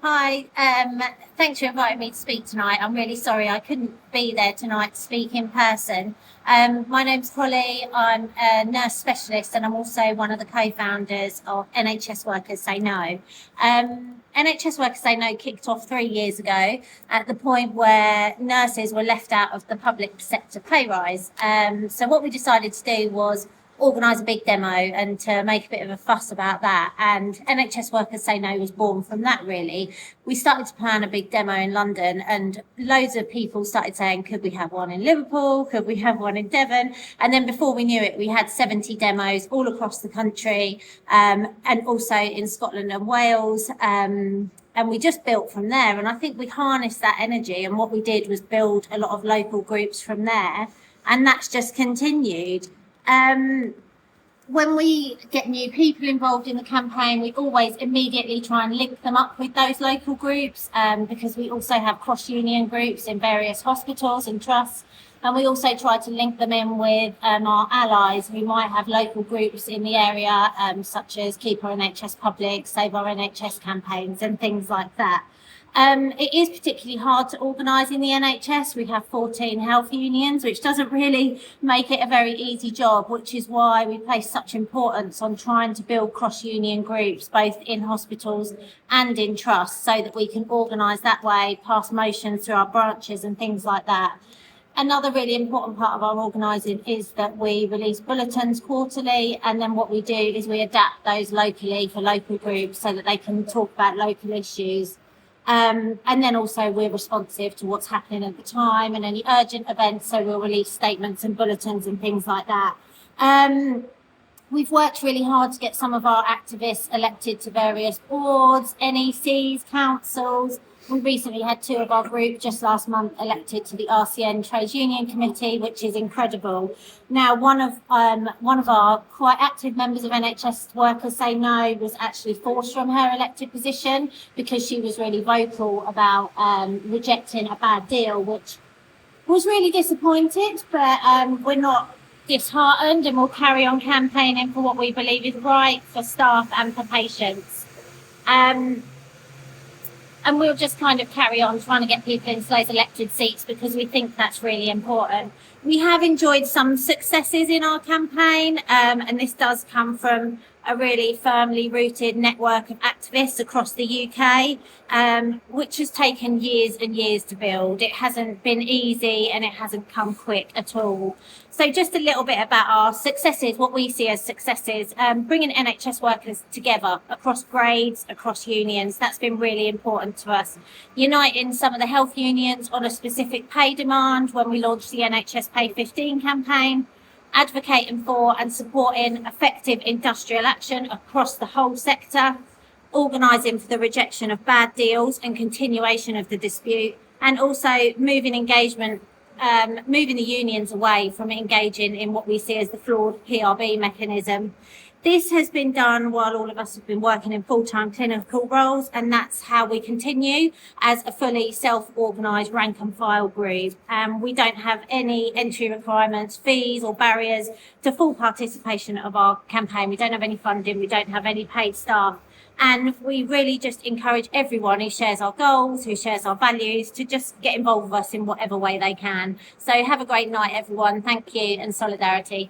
Hi, thanks for inviting me to speak tonight. I'm really sorry I couldn't be there tonight to speak in person. My name's Holly. I'm a nurse specialist and I'm also one of the co-founders of NHS Workers Say No. NHS Workers Say No kicked off 3 years ago at the point where nurses were left out of the public sector pay rise. So what we decided to do was organise a big demo and to make a bit of a fuss about that. And NHS Workers Say No was born from that, really. We started to plan a big demo in London and loads of people started saying, could we have one in Liverpool? Could we have one in Devon? And then before we knew it, we had 70 demos all across the country, and also in Scotland and Wales. And we just built from there. And I think we harnessed that energy. And what we did was build a lot of local groups from there. And that's just continued. When we get new people involved in the campaign, we always immediately try and link them up with those local groups, because we also have cross-union groups in various hospitals and trusts. And we also try to link them in with our allies who might have local groups in the area, such as Keep Our NHS Public, Save Our NHS campaigns and things like that. It is particularly hard to organise in the NHS. We have 14 health unions, which doesn't really make it a very easy job, which is why we place such importance on trying to build cross-union groups, both in hospitals and in trusts, so that we can organise that way, pass motions through our branches and things like that. Another really important part of our organising is that we release bulletins quarterly, and then what we do is we adapt those locally for local groups so that they can talk about local issues. And then also we're responsive to what's happening at the time and any urgent events, so we'll release statements and bulletins and things like that. We've worked really hard to get some of our activists elected to various boards, NECs, councils. We recently had 2 of our group just last month elected to the RCN Trades Union Committee, which is incredible. Now, one of our quite active members of NHS Workers Say No was actually forced from her elected position because she was really vocal about rejecting a bad deal, which was really disappointed, but we're not disheartened and we'll carry on campaigning for what we believe is right for staff and for patients. And we'll just kind of carry on trying to get people into those elected seats because we think that's really important. We have enjoyed some successes in our campaign, and this does come from a really firmly rooted network of activists across the UK, which has taken years and years to build. It hasn't been easy and it hasn't come quick at all. So just a little bit about our successes, what we see as successes, bringing NHS workers together across grades, across unions. That's been really important to us. Uniting some of the health unions on a specific pay demand when we launched the NHS Pay 15 campaign, advocating for and supporting effective industrial action across the whole sector, organising for the rejection of bad deals and continuation of the dispute, and also moving the unions away from engaging in what we see as the flawed PRB mechanism. This has been done while all of us have been working in full-time clinical roles, and that's how we continue as a fully self-organised rank and file group. We don't have any entry requirements, fees or barriers to full participation of our campaign. We don't have any funding, we don't have any paid staff. And we really just encourage everyone who shares our goals, who shares our values, to just get involved with us in whatever way they can. So have a great night, everyone. Thank you, and solidarity.